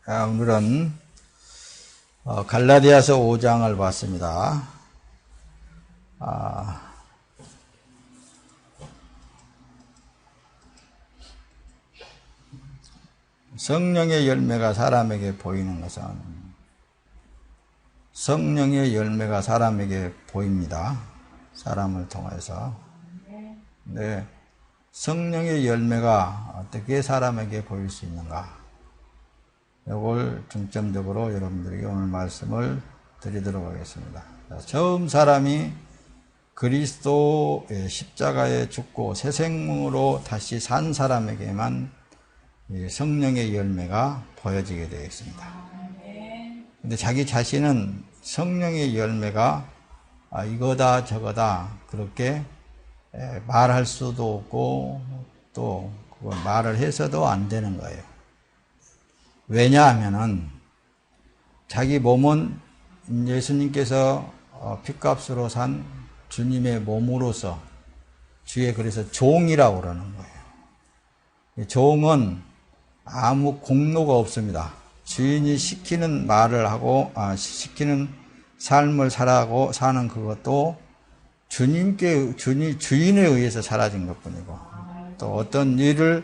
오늘은 갈라디아서 5장을 봤습니다. 성령의 열매가 사람에게 보이는 것은 성령의 열매가 사람에게 보입니다. 사람을 통해서. 네, 성령의 열매가 어떻게 사람에게 보일 수 있는가? 이걸 중점적으로 여러분들에게 오늘 말씀을 드리도록 하겠습니다. 처음 사람이 그리스도의 십자가에 죽고 새 생명으로 다시 산 사람에게만 성령의 열매가 보여지게 되어 있습니다. 근데 자기 자신은 성령의 열매가 이거다 저거다 그렇게 말할 수도 없고 또 그걸 말을 해서도 안 되는 거예요. 왜냐하면은 자기 몸은 예수님께서 핏값으로 산 주님의 몸으로서 주의 그래서 종이라고 그러는 거예요. 종은 아무 공로가 없습니다. 주인이 시키는 말을 하고 시키는 삶을 살아가고 사는 그것도 주인에 의해서 사라진 것뿐이고 또 어떤 일을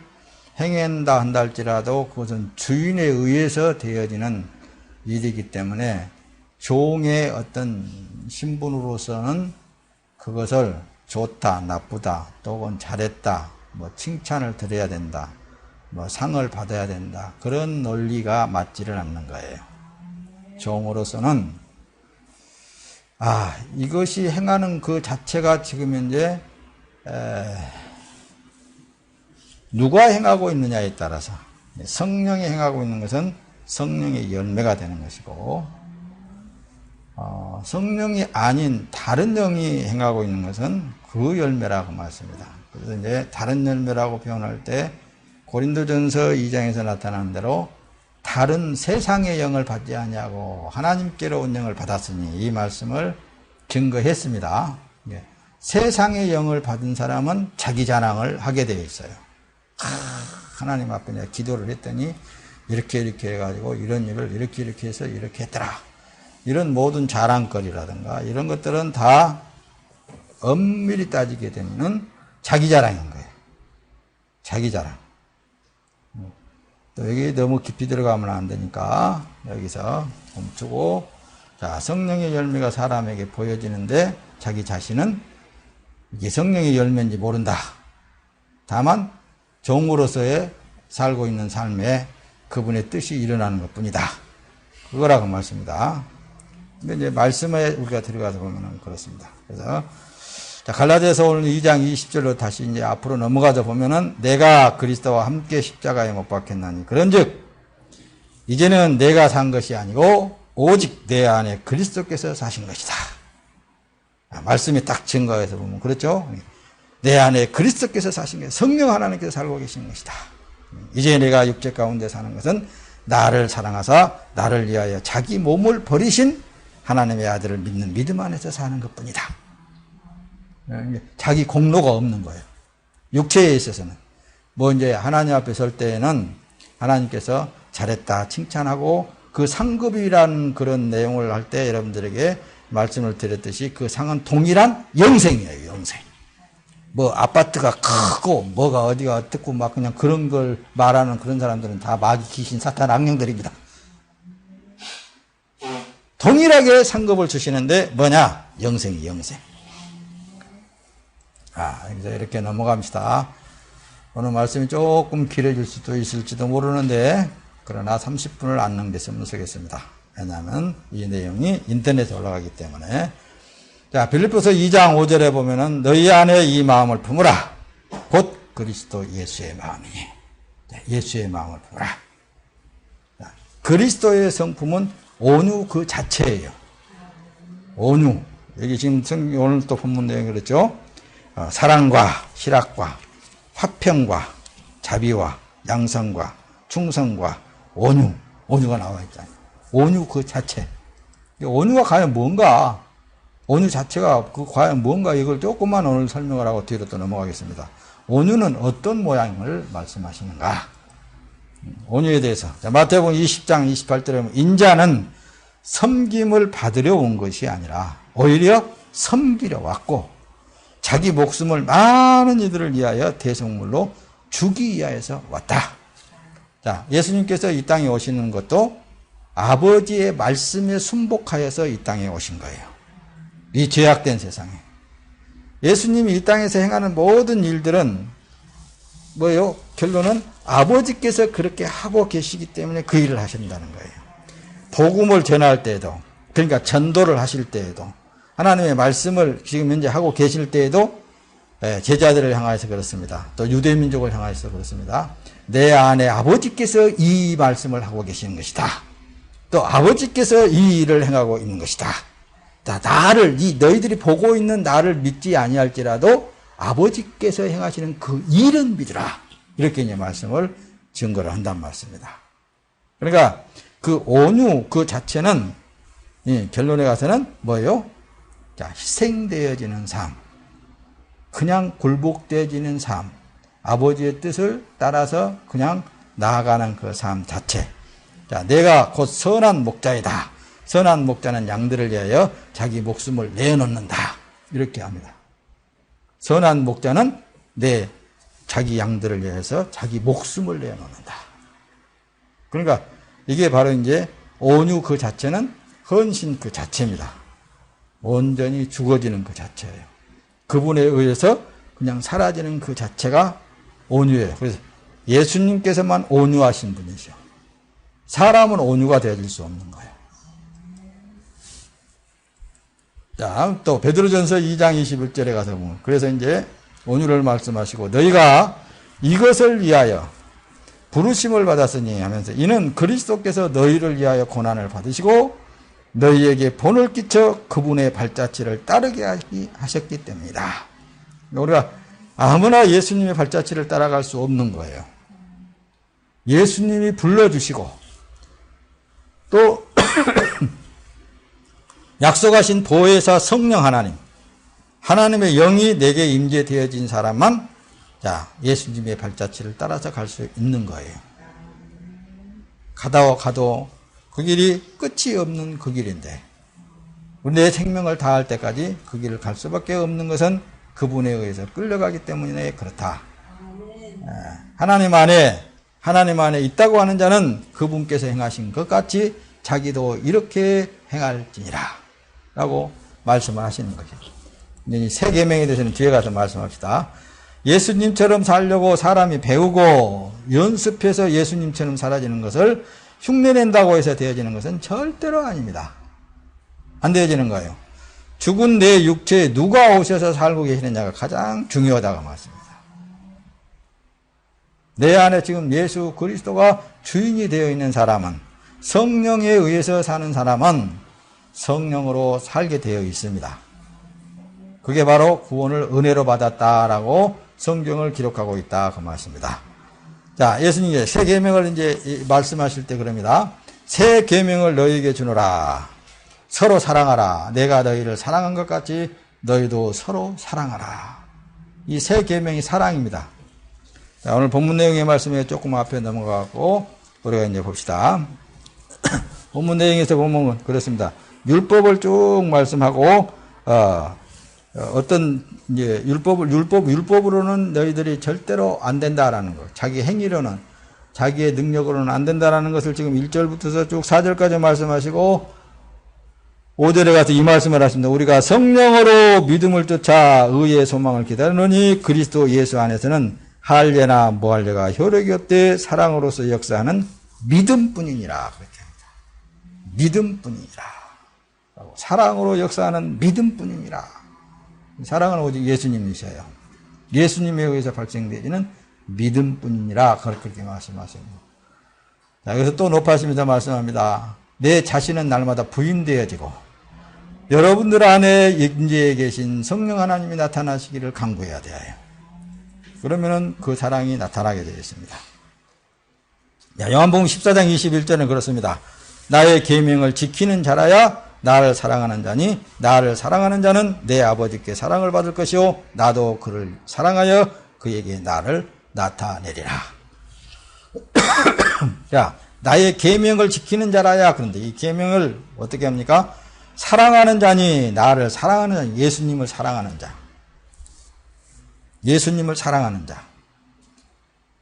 행한다 한다 할지라도 그것은 주인에 의해서 되어지는 일이기 때문에 종의 어떤 신분으로서는 그것을 좋다, 나쁘다, 또는 잘했다, 칭찬을 드려야 된다, 상을 받아야 된다. 그런 논리가 맞지를 않는 거예요. 종으로서는 이것이 행하는 그 자체가 지금 현재 누가 행하고 있느냐에 따라서 성령이 행하고 있는 것은 성령의 열매가 되는 것이고 성령이 아닌 다른 영이 행하고 있는 것은 그 열매라고 말씀합니다. 그래서 이제 다른 열매라고 표현할 때 고린도전서 2장에서 나타나는 대로 다른 세상의 영을 받지 아니하고 하나님께로 온 영을 받았으니 이 말씀을 증거했습니다. 세상의 영을 받은 사람은 자기 자랑을 하게 되어 있어요. 하나님 앞에 내가 기도를 했더니 이렇게 해가지고 이런 일을 이렇게 해서 이렇게 했더라. 이런 모든 자랑거리라든가 이런 것들은 다 엄밀히 따지게 되면 자기 자랑인 거예요. 자기 자랑. 또 여기 너무 깊이 들어가면 안 되니까 여기서 멈추고, 자, 성령의 열매가 사람에게 보여지는데 자기 자신은 이게 성령의 열매인지 모른다. 다만 종으로서의 살고 있는 삶에 그분의 뜻이 일어나는 것 뿐이다. 그거라고 말씀입니다. 근데 이제 말씀에 우리가 들어가서 보면은 그렇습니다. 그래서, 자, 갈라디아서 오늘 2장 20절로 다시 이제 앞으로 넘어가서 보면은 내가 그리스도와 함께 십자가에 못 박혔나니 그런즉 이제는 내가 산 것이 아니고 오직 내 안에 그리스도께서 사신 것이다. 말씀이 딱 증거해서 보면 그렇죠? 내 안에 그리스도께서 사신 것이다. 성령 하나님께서 살고 계신 것이다. 이제 내가 육체 가운데 사는 것은 나를 사랑하사 나를 위하여 자기 몸을 버리신 하나님의 아들을 믿는 믿음 안에서 사는 것뿐이다. 자기 공로가 없는 거예요. 육체에 있어서는. 이제 하나님 앞에 설 때에는 하나님께서 잘했다 칭찬하고 그 상급이라는 그런 내용을 할 때 여러분들에게 말씀을 드렸듯이 그 상은 동일한 영생이에요. 영생. 아파트가 크고 뭐가 어디가 어떻고 막 그냥 그런 걸 말하는 그런 사람들은 다 마귀 귀신 사탄 악령들입니다. 동일하게 상급을 주시는데 뭐냐? 영생이 영생. 여기서 이렇게 넘어갑시다. 오늘 말씀이 조금 길어질 수도 있을지도 모르는데 그러나 30분을 안 넘겼으면 쓰겠습니다. 왜냐하면 이 내용이 인터넷에 올라가기 때문에. 자, 빌립보서 2장 5절에 보면은 너희 안에 이 마음을 품으라. 곧 그리스도 예수의 마음이니. 예수의 마음을 품으라. 자, 그리스도의 성품은 온유 그 자체예요. 온유. 여기 지금 오늘 또 본문 내용이 그렇죠. 사랑과 희락과 화평과 자비와 양성과 충성과 온유가 나와 있잖아요. 온유 그 자체. 온유가 과연 뭔가? 온유 자체가 과연 뭔가? 이걸 조금만 오늘 설명을 하고 뒤로 또 넘어가겠습니다. 온유는 어떤 모양을 말씀하시는가? 온유에 대해서. 자, 마태복음 20장 28절에 보면 인자는 섬김을 받으려 온 것이 아니라 오히려 섬기려 왔고 자기 목숨을 많은 이들을 위하여 대속물로 주기 위하여서 왔다. 자, 예수님께서 이 땅에 오시는 것도 아버지의 말씀에 순복하여서 이 땅에 오신 거예요. 이 죄악된 세상에. 예수님이 이 땅에서 행하는 모든 일들은 뭐예요? 결론은 아버지께서 그렇게 하고 계시기 때문에 그 일을 하신다는 거예요. 복음을 전할 때에도, 그러니까 전도를 하실 때에도, 하나님의 말씀을 지금 현재 하고 계실 때에도 제자들을 향하여서 그렇습니다. 또 유대민족을 향하여서 그렇습니다. 내 안에 아버지께서 이 말씀을 하고 계시는 것이다. 또 아버지께서 이 일을 행하고 있는 것이다. 나를, 너희들이 보고 있는 나를 믿지 아니할지라도 아버지께서 행하시는 그 일은 믿으라. 이렇게 이제 말씀을 증거를 한단 말씀입니다. 그러니까 그 온유 그 자체는 결론에 가서는 뭐예요? 자, 희생되어지는 삶, 그냥 굴복되어지는 삶, 아버지의 뜻을 따라서 그냥 나아가는 그 삶 자체. 자, 내가 곧 선한 목자이다. 선한 목자는 양들을 위하여 자기 목숨을 내놓는다. 이렇게 합니다. 선한 목자는 자기 양들을 위해서 자기 목숨을 내놓는다. 그러니까 이게 바로 이제 온유 그 자체는 헌신 그 자체입니다. 온전히 죽어지는 그 자체예요. 그분에 의해서 그냥 사라지는 그 자체가 온유예요. 그래서 예수님께서만 온유하신 분이죠. 사람은 온유가 되어질 수 없는 거예요. 자, 또 베드로전서 2장 21절에 가서 보면 그래서 이제 온유를 말씀하시고 너희가 이것을 위하여 부르심을 받았으니 하면서 이는 그리스도께서 너희를 위하여 고난을 받으시고 너희에게 본을 끼쳐 그분의 발자취를 따르게 하셨기 때문이다. 우리가 아무나 예수님의 발자취를 따라갈 수 없는 거예요. 예수님이 불러주시고 또 약속하신 보혜사 성령 하나님의 영이 내게 임재되어진 사람만 자, 예수님의 발자취를 따라서 갈 수 있는 거예요. 가도 그 길이 끝이 없는 그 길인데 내 생명을 다할 때까지 그 길을 갈 수밖에 없는 것은 그분에 의해서 끌려가기 때문에 그렇다. 하나님 안에 있다고 하는 자는 그분께서 행하신 것 같이 자기도 이렇게 행할지니라 라고 말씀을 하시는 거죠. 이 세 계명에 대해서는 뒤에 가서 말씀합시다. 예수님처럼 살려고 사람이 배우고 연습해서 예수님처럼 살아지는 것을 흉내낸다고 해서 되어지는 것은 절대로 아닙니다. 안 되어지는 거예요. 죽은 내 육체에 누가 오셔서 살고 계시느냐가 가장 중요하다고 말씀입니다. 내 안에 지금 예수 그리스도가 주인이 되어 있는 사람은 성령에 의해서 사는 사람은 성령으로 살게 되어 있습니다. 그게 바로 구원을 은혜로 받았다라고 성경을 기록하고 있다 그 말씀입니다. 자, 예수님이 새 계명을 이제 말씀하실 때 그럽니다. 새 계명을 너희에게 주노라. 서로 사랑하라. 내가 너희를 사랑한 것 같이 너희도 서로 사랑하라. 이 새 계명이 사랑입니다. 자, 오늘 본문 내용의 말씀에 조금 앞에 넘어가고 우리가 이제 봅시다. 본문 내용에서 보면 그렇습니다. 율법을 쭉 말씀하고 어떤 이제 율법으로는 너희들이 절대로 안 된다라는 거. 자기 행위로는 자기의 능력으로는 안 된다라는 것을 지금 1절부터 쭉 4절까지 말씀하시고 5절에 가서 이 말씀을 하십니다. 우리가 성령으로 믿음을 쫓아 의의 소망을 기다리노니 그리스도 예수 안에서는 할례나 무할례가 효력이 없되 사랑으로서 역사하는 믿음뿐이니라. 그렇게 합니다. 믿음뿐이니라. 사랑으로 역사하는 믿음뿐이니라. 사랑은 오직 예수님이셔요. 예수님에 의해서 발생되지는 믿음뿐이니라. 그렇게 말씀하십니다. 자, 여기서 또 높아집니다. 말씀합니다. 내 자신은 날마다 부인되어지고 여러분들 안에 임재해 계신 성령 하나님이 나타나시기를 간구해야 돼요. 그러면은 그 사랑이 나타나게 되어 있습니다. 요한복음 14장 21절은 그렇습니다. 나의 계명을 지키는 자라야 나를 사랑하는 자니 나를 사랑하는 자는 내 아버지께 사랑을 받을 것이요 나도 그를 사랑하여 그에게 나를 나타내리라. 자, 나의 계명을 지키는 자라야. 그런데 이 계명을 어떻게 합니까? 사랑하는 자니, 나를 사랑하는 자니, 예수님을 사랑하는 자. 예수님을 사랑하는 자.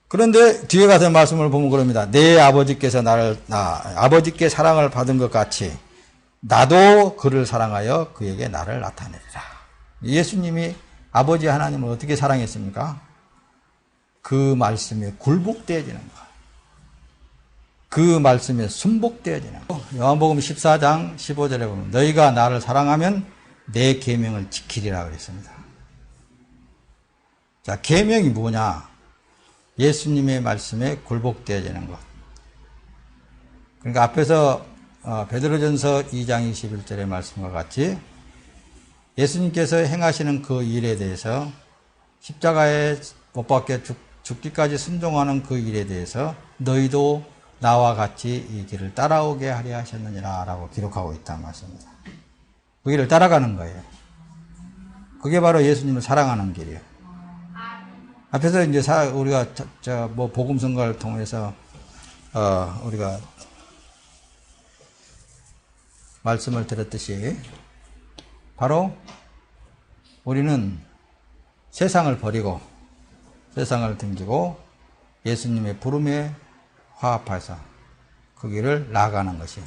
그런데 뒤에 가서 말씀을 보면 그럽니다. 내 아버지께서 아버지께 사랑을 받은 것 같이 나도 그를 사랑하여 그에게 나를 나타내리라. 예수님이 아버지 하나님을 어떻게 사랑했습니까? 그 말씀에 굴복되어지는 것. 그 말씀에 순복되어지는 것. 요한복음 14장 15절에 보면 너희가 나를 사랑하면 내 계명을 지키리라 그랬습니다. 자, 계명이 뭐냐? 예수님의 말씀에 굴복되어지는 것. 그러니까 앞에서 베드로전서 2장 21절의 말씀과 같이 예수님께서 행하시는 그 일에 대해서 십자가에 못 박혀 죽기까지 순종하는 그 일에 대해서 너희도 나와 같이 이 길을 따라오게 하려 하셨느니라 라고 기록하고 있다는 말씀입니다. 그 길을 따라가는 거예요. 그게 바로 예수님을 사랑하는 길이에요. 앞에서 이제 우리가 복음 선거를 통해서 우리가 말씀을 들었듯이 바로 우리는 세상을 버리고 세상을 등지고 예수님의 부름에 화합해서 그 길을 나아가는 것이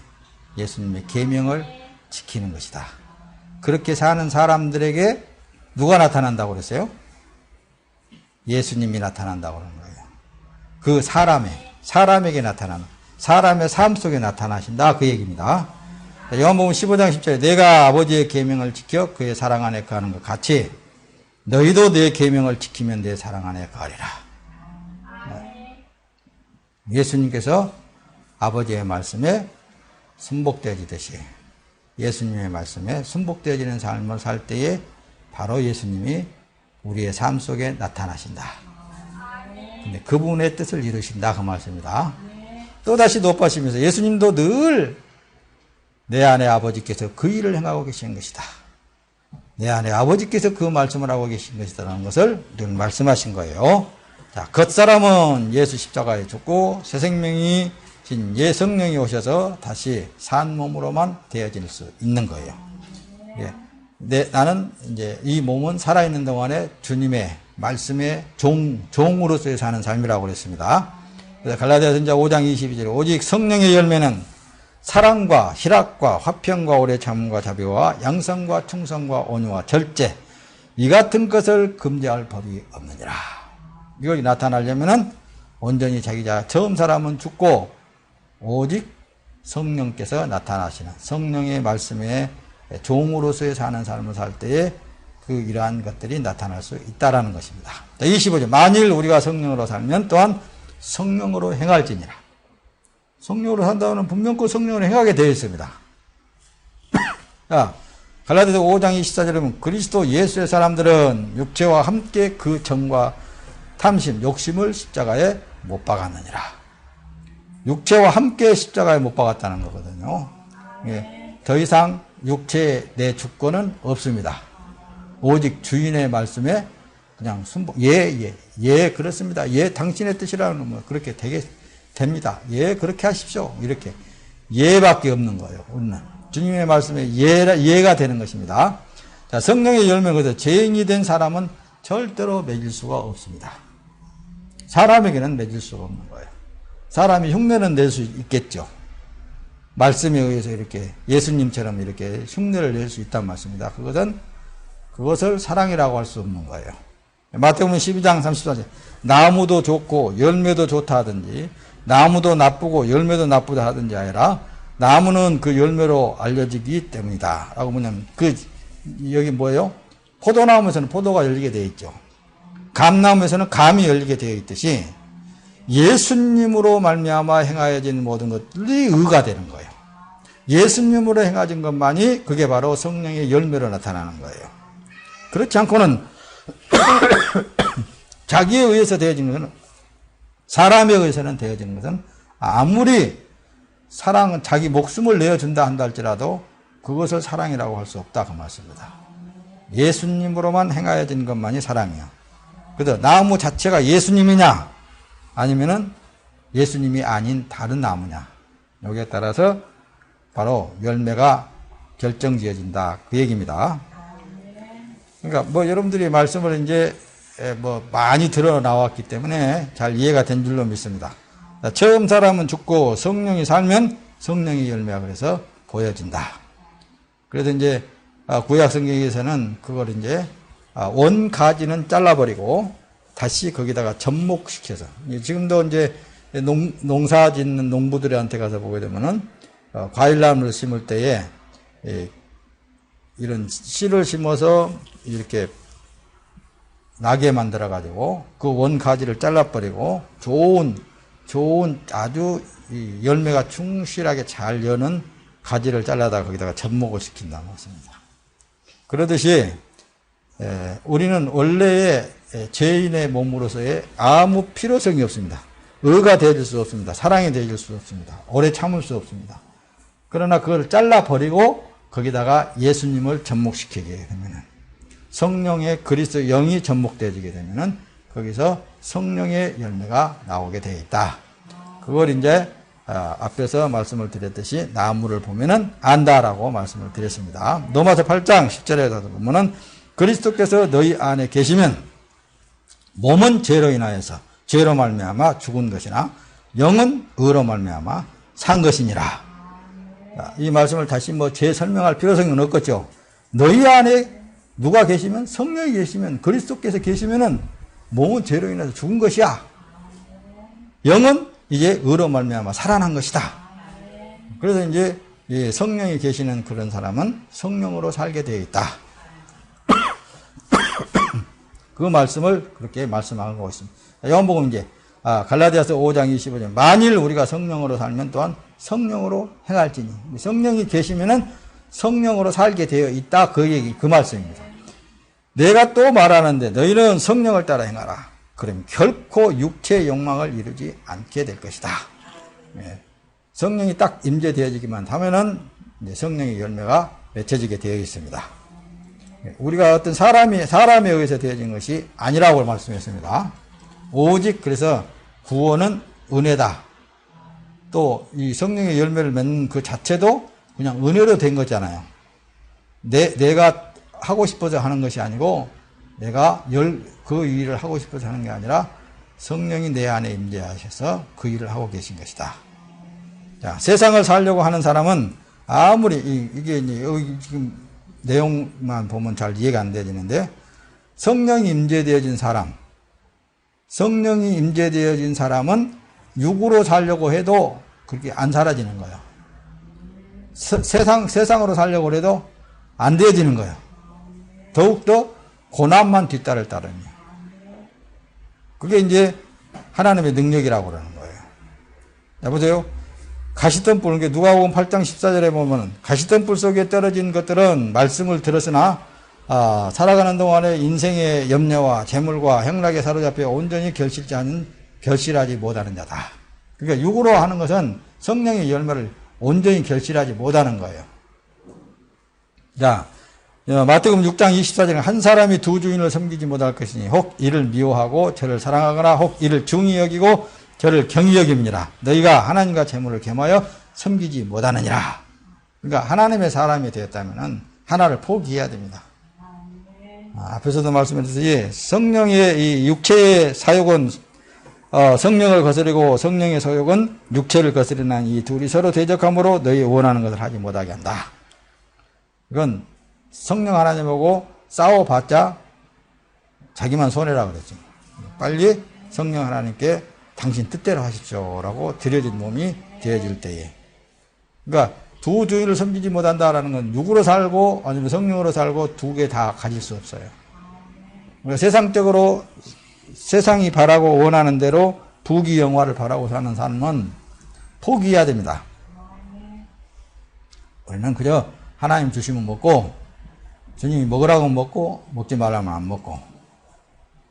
예수님의 계명을 지키는 것이다. 그렇게 사는 사람들에게 누가 나타난다고 그랬어요? 예수님이 나타난다고 그러는 거예요. 그 사람에게 나타나는, 사람의 삶 속에 나타나신다. 그 얘기입니다. 요한복음 15장 10절에 내가 아버지의 계명을 지켜 그의 사랑 안에 거하는 것 같이 너희도 내 계명을 지키면 내 사랑 안에 거하리라. 예수님께서 아버지의 말씀에 순복되어지듯이 예수님의 말씀에 순복되어지는 삶을 살 때에 바로 예수님이 우리의 삶 속에 나타나신다. 근데 그분의 뜻을 이루신다. 그 말씀입니다. 또다시 높아지면서 예수님도 늘 내 안에 아버지께서 그 일을 행하고 계신 것이다. 내 안에 아버지께서 그 말씀을 하고 계신 것이다라는 것을 늘 말씀하신 거예요. 자, 겉사람은 예수 십자가에 죽고 새 생명이 진 성령이 오셔서 다시 산 몸으로만 되어질 수 있는 거예요. 예. 나는 이제 이 몸은 살아있는 동안에 주님의 말씀의 종으로서의 사는 삶이라고 그랬습니다. 그래서 갈라디아서 5장 22절에 오직 성령의 열매는 사랑과 희락과 화평과 오래 참음과 자비와 양성과 충성과 온유와 절제 이 같은 것을 금지할 법이 없느니라. 이걸 나타나려면은 온전히 자기 처음 사람은 죽고 오직 성령께서 나타나시는 성령의 말씀에 종으로서의 사는 삶을 살 때에 그 이러한 것들이 나타날 수 있다라는 것입니다. 25절 만일 우리가 성령으로 살면 또한 성령으로 행할지니라. 성령으로 산다고는 분명 그 성령으로 행하게 되어 있습니다. 자, 갈라디아서 5장 24절에 보면 그리스도 예수의 사람들은 육체와 함께 그 정과 탐심, 욕심을 십자가에 못 박았느니라. 육체와 함께 십자가에 못 박았다는 거거든요. 예, 더 이상 육체에 내 주권은 없습니다. 오직 주인의 말씀에 그냥 순복, 예, 그렇습니다. 예, 당신의 뜻이라는 뭐 그렇게 됩니다. 예, 그렇게 하십시오. 이렇게 예밖에 없는 거예요. 우리는 주님의 말씀에 예가 되는 것입니다. 자, 성령의 열매는 죄인이 된 사람은 절대로 맺을 수가 없습니다. 사람에게는 맺을 수가 없는 거예요. 사람이 흉내는 낼 수 있겠죠. 말씀에 의해서 이렇게 예수님처럼 이렇게 흉내를 낼 수 있단 말씀입니다. 그것을 사랑이라고 할 수 없는 거예요. 마태복음 12장 34절 나무도 좋고 열매도 좋다 하든지 나무도 나쁘고 열매도 나쁘다 하든지 아니라 나무는 그 열매로 알려지기 때문이다. 라고 뭐냐면 여기 뭐예요? 포도나무에서는 포도가 열리게 되어 있죠. 감나무에서는 감이 열리게 되어 있듯이 예수님으로 말미암아 행하여진 모든 것들이 의가 되는 거예요. 예수님으로 행하진 것만이 그게 바로 성령의 열매로 나타나는 거예요. 그렇지 않고는 자기에 의해서 되어지는 것은 사람에 의해서는 되어지는 것은 아무리 자기 목숨을 내어준다 한다 할지라도 그것을 사랑이라고 할 수 없다 그 말씀입니다. 예수님으로만 행하여진 것만이 사랑이야. 그래서 나무 자체가 예수님이냐 아니면은 예수님이 아닌 다른 나무냐. 여기에 따라서 바로 열매가 결정지어진다. 그 얘기입니다. 그러니까 뭐 여러분들이 말씀을 이제 뭐 많이 들어 나왔기 때문에 잘 이해가 된 줄로 믿습니다. 처음 사람은 죽고 성령이 살면 성령의 열매가 그래서 보여진다. 그래서 이제 구약 성경에서는 그걸 이제 원 가지는 잘라버리고 다시 거기다가 접목시켜서 지금도 이제 농사 짓는 농부들한테 가서 보게 되면은 과일나무를 심을 때에 이런 씨를 심어서 이렇게 나게 만들어 가지고 그 원 가지를 잘라버리고 좋은 아주 열매가 충실하게 잘 여는 가지를 잘라다 거기다가 접목을 시킨다는 것입니다. 그러듯이 우리는 원래의 죄인의 몸으로서의 아무 필요성이 없습니다. 의가 되어줄 수 없습니다. 사랑이 되어줄 수 없습니다. 오래 참을 수 없습니다. 그러나 그걸 잘라버리고 거기다가 예수님을 접목시키게 되면은 성령의 그리스도 영이 접목되어지게 되면은 거기서 성령의 열매가 나오게 되어 있다. 그걸 이제 앞에서 말씀을 드렸듯이 나무를 보면은 안다라고 말씀을 드렸습니다. 로마서 8장 10절에 보면은 그리스도께서 너희 안에 계시면 몸은 죄로 인하여서 죄로 말미암아 죽은 것이나 영은 의로 말미암아 산 것이니라. 이 말씀을 다시 뭐 재설명할 필요성은 없겠죠. 너희 안에 누가 계시면 성령이 계시면 그리스도께서 계시면은 몸은 죄로 인해서 죽은 것이야. 영은 이제 의로 말미암아 살아난 것이다. 그래서 이제 성령이 계시는 그런 사람은 성령으로 살게 되어 있다. 그 말씀을 그렇게 말씀하고 있습니다. 요한복음 이제 갈라디아서 5장 25절 만일 우리가 성령으로 살면 또한 성령으로 행할지니 성령이 계시면은 성령으로 살게 되어 있다. 그 얘기 그 말씀입니다. 내가 또 말하는데 너희는 성령을 따라 행하라. 그럼 결코 육체의 욕망을 이루지 않게 될 것이다. 성령이 딱 임재되어지기만 하면은 이제 성령의 열매가 맺혀지게 되어 있습니다. 우리가 어떤 사람에 의해서 되어진 것이 아니라고 말씀했습니다. 오직 그래서 구원은 은혜다. 또 이 성령의 열매를 맺는 그 자체도 그냥 은혜로 된 거잖아요. 내가 하고 싶어서 하는 것이 아니고 내가 그 일을 하고 싶어서 하는 게 아니라 성령이 내 안에 임재하셔서 그 일을 하고 계신 것이다. 자, 세상을 살려고 하는 사람은 아무리 이게 여기 지금 내용만 보면 잘 이해가 안 되지는데 성령이 임재되어진 사람은 육으로 살려고 해도 그렇게 안 사라지는 거예요. 세상으로 살려고 해도 안 되어지는 거예요. 더욱더 고난만 뒤따를 따름이에요. 그게 이제 하나님의 능력이라고 그러는 거예요. 자, 보세요. 가시덤불, 누가복음 8장 14절에 보면 가시덤불 속에 떨어진 것들은 말씀을 들었으나 살아가는 동안에 인생의 염려와 재물과 행락에 사로잡혀 온전히 결실하지 못하는 자다. 그러니까 육으로 하는 것은 성령의 열매를 온전히 결실하지 못하는 거예요. 자, 마태복음 6장 24절에 한 사람이 두 주인을 섬기지 못할 것이니 혹 이를 미워하고 저를 사랑하거나 혹 이를 중히 여기고 저를 경히 여깁니다. 너희가 하나님과 재물을 겸하여 섬기지 못하느니라. 그러니까 하나님의 사람이 되었다면 하나를 포기해야 됩니다. 앞에서도 말씀드렸듯이 성령의 이 육체의 사욕은 성령을 거스르고 성령의 소욕은 육체를 거스르는 이 둘이 서로 대적함으로 너희 원하는 것을 하지 못하게 한다. 이건 성령 하나님하고 싸워봤자 자기만 손해라 그랬죠. 빨리 성령 하나님께 당신 뜻대로 하십시오라고 드려진 몸이 되어질 때에. 그러니까 두 주인을 섬기지 못한다라는 건 육으로 살고 아니면 성령으로 살고 두 개 다 가질 수 없어요. 그러니까 세상적으로 세상이 바라고 원하는 대로 부귀 영화를 바라고 사는 삶은 포기해야 됩니다. 우리는 그저 하나님 주시면 먹고 주님이 먹으라고 먹고 먹지 말라면 안 먹고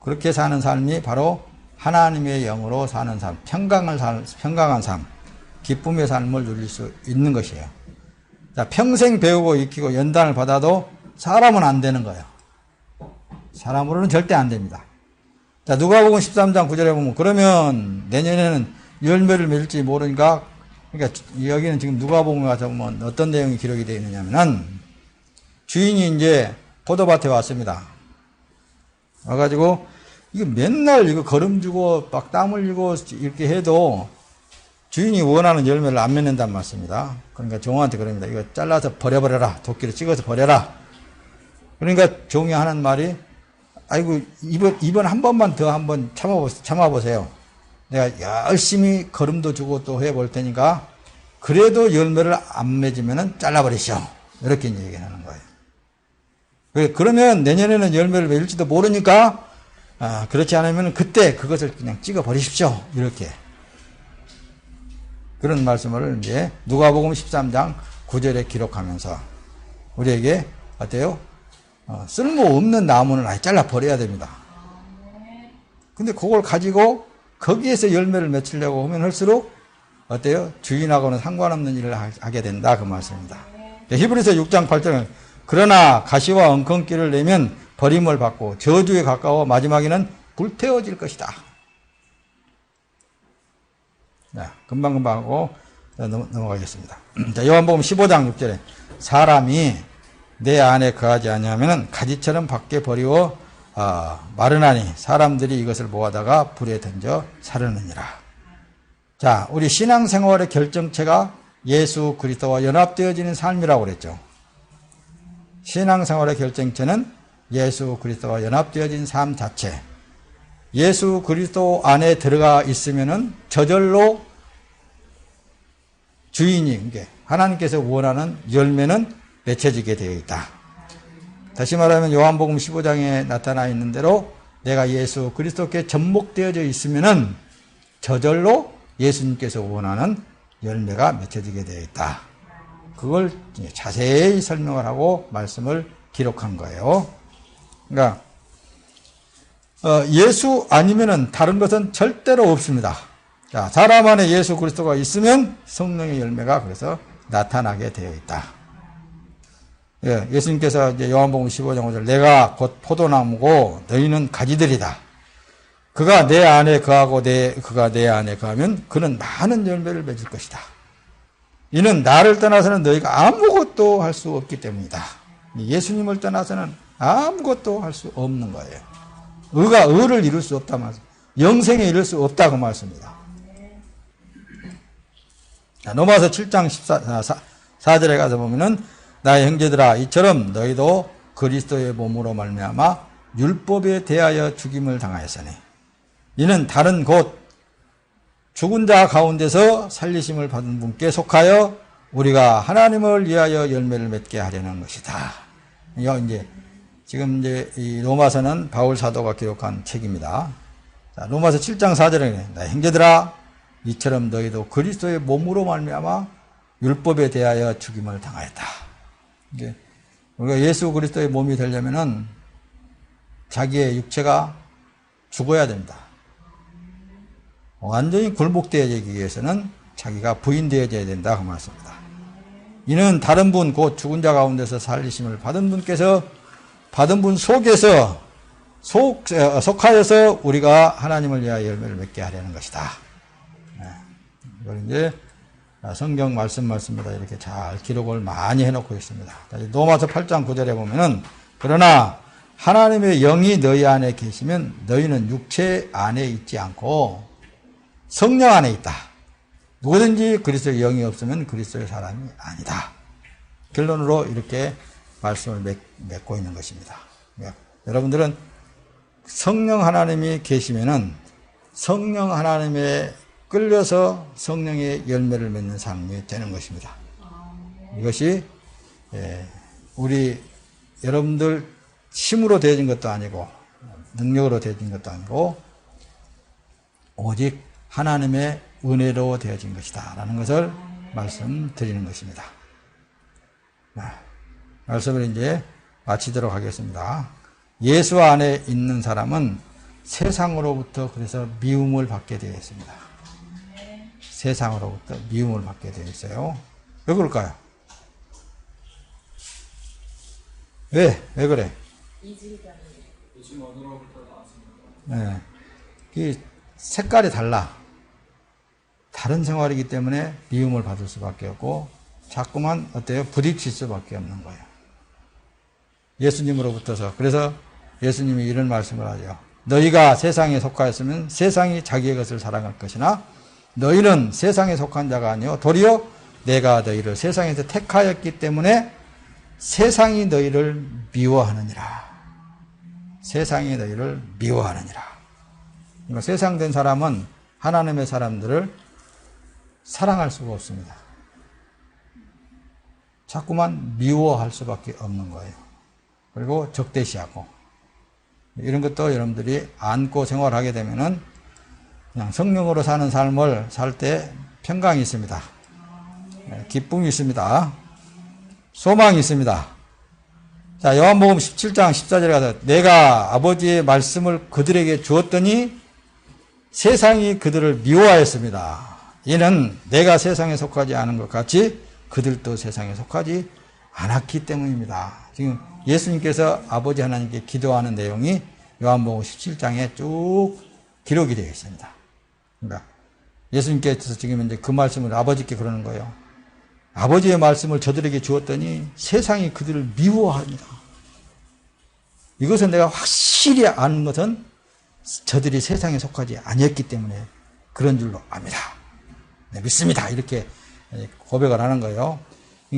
그렇게 사는 삶이 바로 하나님의 영으로 사는 삶, 평강한 삶, 기쁨의 삶을 누릴 수 있는 것이에요. 자, 평생 배우고 익히고 연단을 받아도 사람은 안 되는 거예요. 사람으로는 절대 안 됩니다. 자, 누가복음 13장 9절에 보면 그러면 내년에는 열매를 맺을지 모르니까, 그러니까 여기는 지금 누가복음 가서 보면 어떤 내용이 기록이 되어 있느냐면은 주인이 이제 포도밭에 왔습니다. 와가지고 이거 맨날 이거 거름 주고 막 땀 흘리고 이렇게 해도 주인이 원하는 열매를 안 맺는단 말씀입니다. 그러니까 종한테 그럽니다. 이거 잘라서 버려버려라. 도끼로 찍어서 버려라. 그러니까 종이 하는 말이, 아이고, 이번 한 번만 더 한번 참아보세요. 내가 열심히 거름도 주고 또 해볼 테니까, 그래도 열매를 안 맺으면 잘라버리시오. 이렇게 얘기하는 거예요. 그러면 내년에는 열매를 맺을지도 모르니까, 그렇지 않으면 그때 그것을 그냥 찍어버리십시오. 이렇게. 그런 말씀을 이제 누가복음 13장 9절에 기록하면서 우리에게 어때요? 쓸모없는 나무는 아예 잘라버려야 됩니다. 근데 그걸 가지고 거기에서 열매를 맺으려고 하면 할수록 어때요? 주인하고는 상관없는 일을 하게 된다. 그 말씀입니다. 히브리서 6장 8절은 그러나 가시와 엉겅퀴를 내면 버림을 받고 저주에 가까워 마지막에는 불태워질 것이다. 자, 금방금방 하고 넘어가겠습니다. 자, 요한복음 15장 6절에 사람이 내 안에 거하지 아니하면 가지처럼 밖에 버리워 마르나니 사람들이 이것을 모아다가 불에 던져 사르느니라. 자, 우리 신앙생활의 결정체가 예수 그리스도와 연합되어지는 삶이라고 그랬죠. 신앙생활의 결정체는 예수 그리스도와 연합되어진 삶 자체. 예수 그리스도 안에 들어가 있으면은 저절로 주인이, 하나님께서 원하는 열매는 맺혀지게 되어 있다. 다시 말하면 요한복음 15장에 나타나 있는 대로 내가 예수 그리스도께 접목되어져 있으면은 저절로 예수님께서 원하는 열매가 맺혀지게 되어 있다. 그걸 자세히 설명을 하고 말씀을 기록한 거예요. 그러니까 예수 아니면은 다른 것은 절대로 없습니다. 자, 사람 안에 예수 그리스도가 있으면 성령의 열매가 그래서 나타나게 되어 있다. 예수님께서 이제 요한복음 15장 5절 내가 곧 포도나무고 너희는 가지들이다. 그가 내 안에 거하고 그가 내 안에 거하면 그는 많은 열매를 맺을 것이다. 이는 나를 떠나서는 너희가 아무것도 할 수 없기 때문이다. 예수님을 떠나서는 아무것도 할 수 없는 거예요. 의를 이룰 수 없다 말씀. 영생에 이룰 수 없다 그 말씀입니다. 로마서 7장 4절에 가서 보면은 나의 형제들아 이처럼 너희도 그리스도의 몸으로 말미암아 율법에 대하여 죽임을 당하였으니 이는 다른 곧 죽은 자 가운데서 살리심을 받은 분께 속하여 우리가 하나님을 위하여 열매를 맺게 하려는 것이다. 지금 이 로마서는 바울 사도가 기록한 책입니다. 자, 로마서 7장 4절에 나의 형제들아 이처럼 너희도 그리스도의 몸으로 말미암아 율법에 대하여 죽임을 당하였다. 우리가 예수 그리스도의 몸이 되려면은 자기의 육체가 죽어야 됩니다. 완전히 굴복되어지기 위해서는 자기가 부인되어져야 된다 그 말씀입니다. 이는 다른 분 곧 죽은 자 가운데서 살리심을 받은 분께서 받은 분 속에서 속하여서 우리가 하나님을 위하여 열매를 맺게 하려는 것이다. 이걸 이제 성경 말씀마다 이렇게 잘 기록을 많이 해놓고 있습니다. 로마서 8장 9절에 보면은 그러나 하나님의 영이 너희 안에 계시면 너희는 육체 안에 있지 않고 성령 안에 있다. 누구든지 그리스도의 영이 없으면 그리스도의 사람이 아니다. 결론으로 이렇게 말씀을 맺고 있는 것입니다. 여러분들은 성령 하나님이 계시면은 성령 하나님에 끌려서 성령의 열매를 맺는 삶이 되는 것입니다. 이것이 우리 여러분들 힘으로 되어진 것도 아니고 능력으로 되어진 것도 아니고 오직 하나님의 은혜로 되어진 것이다 라는 것을 말씀드리는 것입니다. 말씀을 이제 마치도록 하겠습니다. 예수 안에 있는 사람은 세상으로부터 그래서 미움을 받게 되어 있습니다. 세상으로부터 미움을 받게 되어 있어요. 왜 그럴까요? 왜 그래? 네. 이 색깔이 달라. 다른 생활이기 때문에 미움을 받을 수밖에 없고 자꾸만 어때요? 부딪힐 수밖에 없는 거예요. 예수님으로부터서. 그래서 예수님이 이런 말씀을 하죠. 너희가 세상에 속하였으면 세상이 자기의 것을 사랑할 것이나 너희는 세상에 속한 자가 아니요 도리어 내가 너희를 세상에서 택하였기 때문에 세상이 너희를 미워하느니라. 세상이 너희를 미워하느니라. 그러니까 세상된 사람은 하나님의 사람들을 사랑할 수가 없습니다. 자꾸만 미워할 수밖에 없는 거예요. 그리고 적대시하고 이런 것도 여러분들이 안고 생활하게 되면은 그냥 성령으로 사는 삶을 살 때 평강이 있습니다. 기쁨이 있습니다. 소망이 있습니다. 자, 요한복음 17장 14절에 가서 내가 아버지의 말씀을 그들에게 주었더니 세상이 그들을 미워하였습니다. 이는 내가 세상에 속하지 않은 것 같이 그들도 세상에 속하지 않았기 때문입니다. 지금 예수님께서 아버지 하나님께 기도하는 내용이 요한복음 17장에 쭉 기록이 되어 있습니다. 그러니까 예수님께서 지금 이제 그 말씀을 아버지께 그러는 거예요. 아버지의 말씀을 저들에게 주었더니 세상이 그들을 미워합니다. 이것은 내가 확실히 아는 것은 저들이 세상에 속하지 아니었기 때문에 그런 줄로 압니다. 네, 믿습니다. 이렇게 고백을 하는 거예요.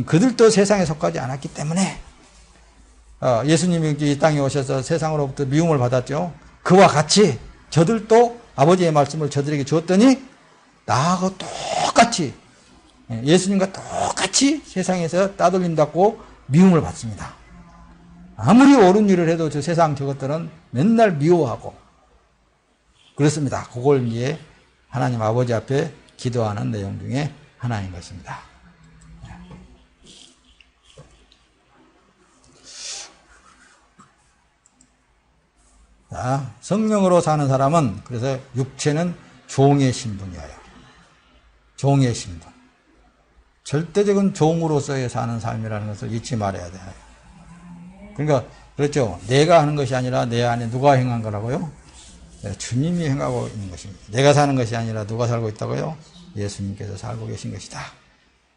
그들도 세상에 속하지 않았기 때문에 예수님이 이 땅에 오셔서 세상으로부터 미움을 받았죠. 그와 같이 저들도 아버지의 말씀을 저들에게 주었더니 나하고 똑같이 예수님과 똑같이 세상에서 따돌림 받고 미움을 받습니다. 아무리 옳은 일을 해도 저 세상 저것들은 맨날 미워하고 그렇습니다. 그걸 위해 하나님 아버지 앞에 기도하는 내용 중에 하나인 것입니다. 자, 성령으로 사는 사람은 그래서 육체는 종의 신분이에요. 종의 신분. 절대적인 종으로서의 사는 삶이라는 것을 잊지 말아야 돼요. 그러니까 그렇죠. 내가 하는 것이 아니라 내 안에 누가 행한 거라고요? 주님이 행하고 있는 것입니다. 내가 사는 것이 아니라 누가 살고 있다고요? 예수님께서 살고 계신 것이다.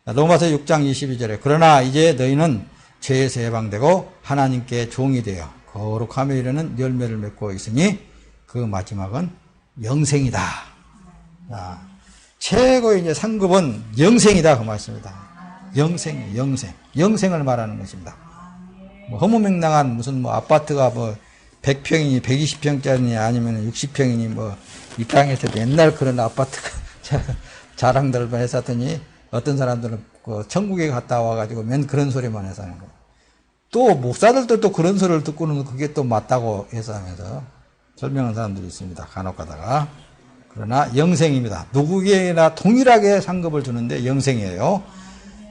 로마서 6장 22절에 그러나 이제 너희는 죄에서 해방되고 하나님께 종이 되어 거룩함에 이르는 열매를 맺고 있으니 그 마지막은 영생이다. 자, 최고의 이제 상급은 영생이다 그 말씀입니다. 영생을 말하는 것입니다. 뭐 허무맹랑한 무슨 뭐 아파트가 뭐 100평이니 120평짜리니 아니면 60평이니 뭐 이 땅에서 맨날 그런 아파트가 자랑들을 했었더니 어떤 사람들은 그 천국에 갔다 와가지고 맨 그런 소리만 해서 하는 거예요. 또 목사들도 또 그런 소리를 듣고는 그게 또 맞다고 해서 하면서 설명하는 사람들이 있습니다. 간혹 가다가. 그러나 영생입니다. 누구에게나 동일하게 상급을 주는데 영생이에요.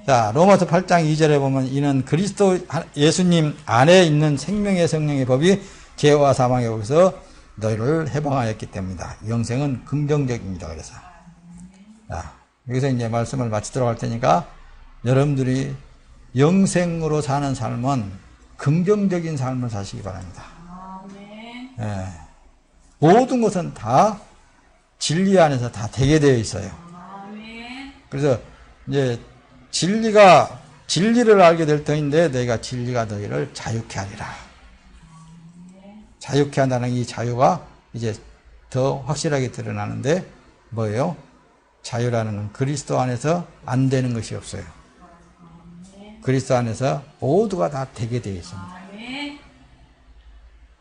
자, 로마서 8장 2절에 보면 이는 그리스도 예수님 안에 있는 생명의 성령의 법이 죄와 사망에 거기서 너희를 해방하였기 때문이다. 영생은 긍정적입니다. 그래서 자, 여기서 이제 말씀을 마치도록 할 테니까 여러분들이 영생으로 사는 삶은 긍정적인 삶을 사시기 바랍니다. 예. 모든 것은 다 진리 안에서 다 되게 되어 있어요. 그래서 이제 진리를 알게 될 터인데 너희가 진리가 너희를 자유케 하리라. 자유케 한다는 이 자유가 이제 더 확실하게 드러나는데 뭐예요? 자유라는 건 그리스도 안에서 안 되는 것이 없어요. 그리스도 안에서 모두가 다 되게 되어 있습니다.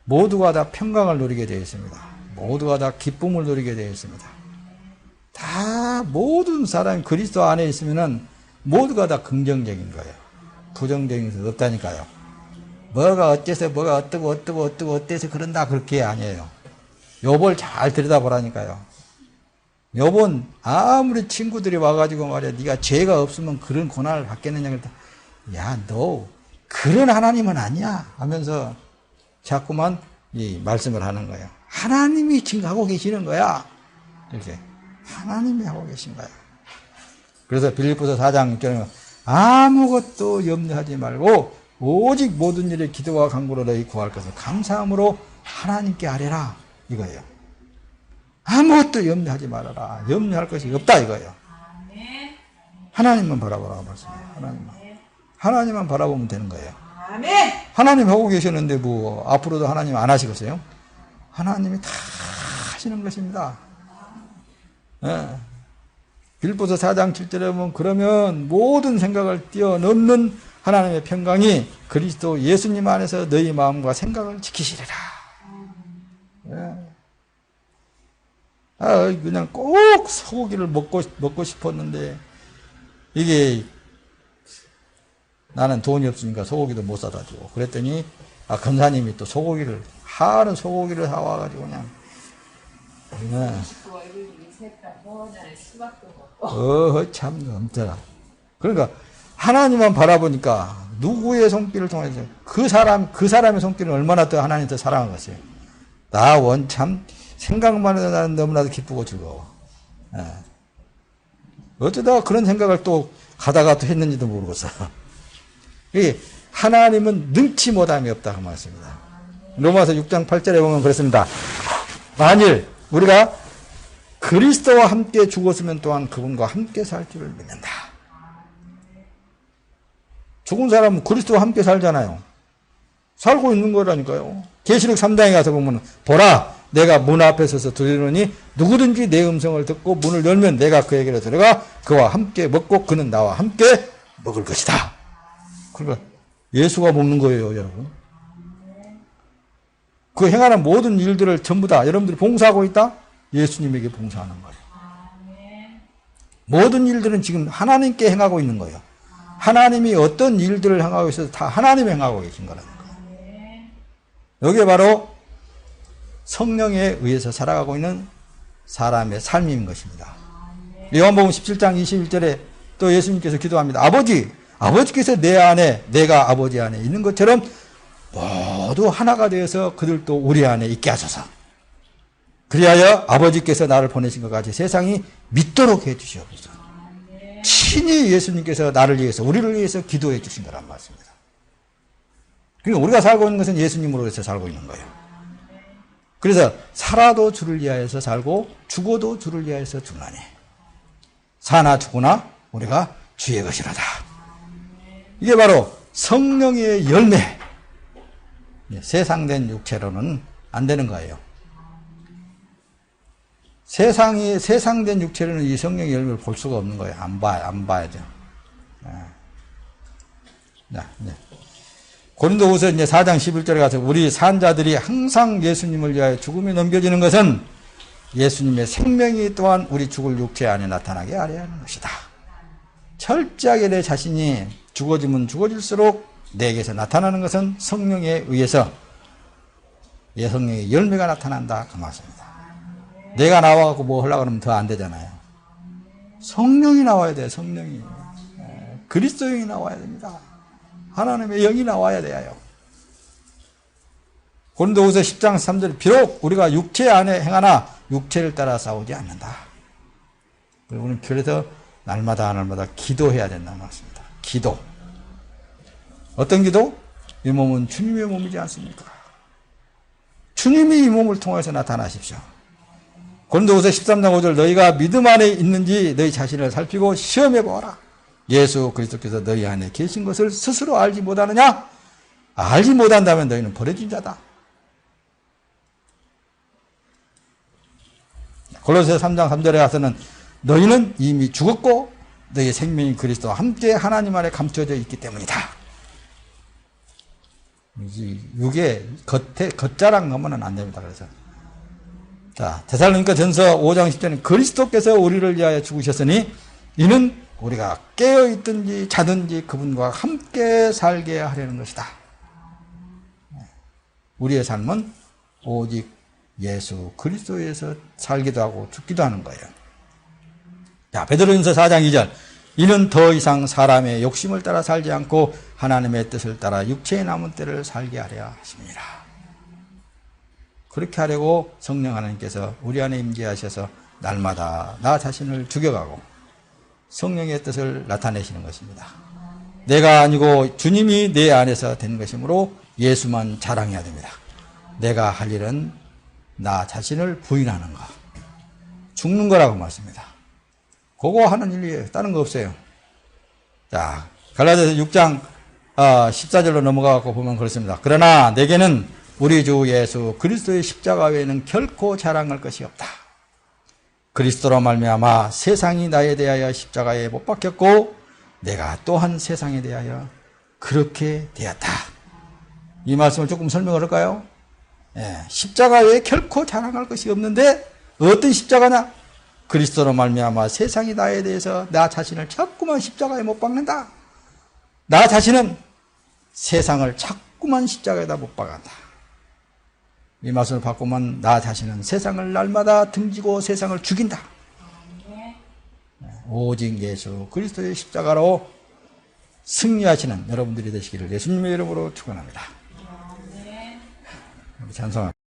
모두가 다 평강을 누리게 되어 있습니다. 모두가 다 기쁨을 누리게 되어 있습니다. 다 모든 사람이 그리스도 안에 있으면은 모두가 다 긍정적인 거예요. 부정적인 것은 없다니까요. 뭐가 어째서 뭐가 어때서 그런다 그렇게 아니에요. 욥을 잘 들여다보라니까요. 욥은 아무리 친구들이 와가지고 말이야 네가 죄가 없으면 그런 고난을 받겠느냐 그랬다. 야, 너 그런 하나님은 아니야 하면서 자꾸만 이 말씀을 하는 거예요. 하나님이 지금 하고 계시는 거야. 이렇게 하나님이 하고 계신 거야. 그래서 빌립보서 4장 6절에 아무것도 염려하지 말고 오직 모든 일에 기도와 간구로 너희 구할 것을 감사함으로 하나님께 아뢰라 이거예요. 아무것도 염려하지 말아라. 염려할 것이 없다 이거예요. 하나님만 바라보라고 말씀해요. 하나님만 바라보면 되는 거예요. 아멘. 하나님 하고 계셨는데 뭐 앞으로도 하나님 안 하시겠어요? 하나님이 다 하시는 것입니다. 예. 빌보서 4장 7절에 보면 그러면 모든 생각을 뛰어넘는 하나님의 평강이 그리스도 예수님 안에서 너희 마음과 생각을 지키시리라. 예. 그냥 꼭 소고기를 먹고 싶었는데 이게 나는 돈이 없으니까 소고기도 못 사다 주고 그랬더니 검사님이 또 하는 소고기를 사와가지고 그냥 참 넘쳐라. 그러니까 하나님만 바라보니까 누구의 손길을 통해서 그 사람의 손길은 얼마나 더 하나님 더 사랑하겠어요. 나 원참 생각만 해도 나는 너무나도 기쁘고 즐거워. 예. 어쩌다가 그런 생각을 또 가다가 또 했는지도 모르겠어. 하나님은 능치 못함이 없다 그 말씀입니다. 로마서 6장 8절에 보면 그렇습니다. 만일 우리가 그리스도와 함께 죽었으면 또한 그분과 함께 살 줄을 믿는다. 죽은 사람은 그리스도와 함께 살잖아요. 살고 있는 거라니까요. 계시록 3장에 가서 보면 보라 내가 문 앞에 서서 두드리노니 누구든지 내 음성을 듣고 문을 열면 내가 그에게로 들어가 그와 함께 먹고 그는 나와 함께 먹을 것이다. 그러니까 예수가 먹는 거예요, 여러분. 그 행하는 모든 일들을 전부 다 여러분들이 봉사하고 있다? 예수님에게 봉사하는 거예요. 모든 일들은 지금 하나님께 행하고 있는 거예요. 하나님이 어떤 일들을 행하고 있어서 다 하나님이 행하고 계신 거라는 거예요. 여기에 바로 성령에 의해서 살아가고 있는 사람의 삶인 것입니다. 요한복음 17장 21절에 또 예수님께서 기도합니다. 아버지께서 내 안에 내가 아버지 안에 있는 것처럼 모두 하나가 되어서 그들도 우리 안에 있게 하소서. 그리하여 아버지께서 나를 보내신 것 같이 세상이 믿도록 해주시옵소서. 친히 예수님께서 나를 위해서 우리를 위해서 기도해 주신 거란 말씀입니다. 그러니까 우리가 살고 있는 것은 예수님으로 해서 살고 있는 거예요. 그래서 살아도 주를 위하여서 살고 죽어도 주를 위하여서 죽나니 사나 죽으나 우리가 주의 것이로다. 이게 바로 성령의 열매. 세상된 육체로는 안 되는 거예요. 세상된 육체로는 이 성령의 열매를 볼 수가 없는 거예요. 안 봐야죠. 네. 고린도후서 이제 4장 11절에 가서 우리 산자들이 항상 예수님을 위하여 죽음에 넘겨지는 것은 예수님의 생명이 또한 우리 죽을 육체 안에 나타나게 하려 하는 것이다. 철저하게 내 자신이 죽어지면 죽어질수록 내게서 나타나는 것은 성령에 의해서 성령의 열매가 나타난다 그 말씀입니다. 내가 나와갖고 뭐 하려고 그러면 더 안 되잖아요. 성령이 나와야 돼요. 성령이. 그리스도 영이 나와야 됩니다. 하나님의 영이 나와야 돼요. 고린도후서 10장 3절 비록 우리가 육체 안에 행하나 육체를 따라 싸우지 않는다. 그리고 우리는 그래서 날마다 기도해야 된다는 말씀입니다. 기도. 어떤 기도? 이 몸은 주님의 몸이지 않습니까? 주님이 이 몸을 통해서 나타나십시오. 고린도후서 13장 5절 너희가 믿음 안에 있는지 너희 자신을 살피고 시험해 보아라. 예수 그리스도께서 너희 안에 계신 것을 스스로 알지 못하느냐? 알지 못한다면 너희는 버려진 자다. 골로새 3장 3절에 가서는 너희는 이미 죽었고 너희의 생명이 그리스도와 함께 하나님 안에 감춰져 있기 때문이다. 이게 겉자랑 하면 안 됩니다. 그래서 자, 데살로니가 전서 5장 10절에 그리스도께서 우리를 위하여 죽으셨으니 이는 우리가 깨어있든지 자든지 그분과 함께 살게 하려는 것이다. 우리의 삶은 오직 예수 그리스도에서 살기도 하고 죽기도 하는 거예요. 자, 베드로전서 4장 2절 이는 더 이상 사람의 욕심을 따라 살지 않고 하나님의 뜻을 따라 육체의 남은 때를 살게 하려 하십니다. 그렇게 하려고 성령 하나님께서 우리 안에 임재하셔서 날마다 나 자신을 죽여가고 성령의 뜻을 나타내시는 것입니다. 내가 아니고 주님이 내 안에서 된 것이므로 예수만 자랑해야 됩니다. 내가 할 일은 나 자신을 부인하는 것, 죽는 거라고 말씀입니다. 그거 하는 일이에요. 다른 거 없어요. 자, 갈라디아서 6장 14절로 넘어가고 보면 그렇습니다. 그러나 내게는 우리 주 예수 그리스도의 십자가 외에는 결코 자랑할 것이 없다. 그리스도로 말미암아 세상이 나에 대하여 십자가에 못 박혔고 내가 또한 세상에 대하여 그렇게 되었다. 이 말씀을 조금 설명을 할까요? 십자가 외에 결코 자랑할 것이 없는데 어떤 십자가냐? 그리스도로 말미암아 세상이 나에 대해서 나 자신을 자꾸만 십자가에 못 박는다. 나 자신은 세상을 자꾸만 십자가에다 못 박았다. 이 말씀을 바꾸면 나 자신은 세상을 날마다 등지고 세상을 죽인다. 오직 예수 그리스도의 십자가로 승리하시는 여러분들이 되시기를 예수님의 이름으로 축원합니다. 찬송합니다.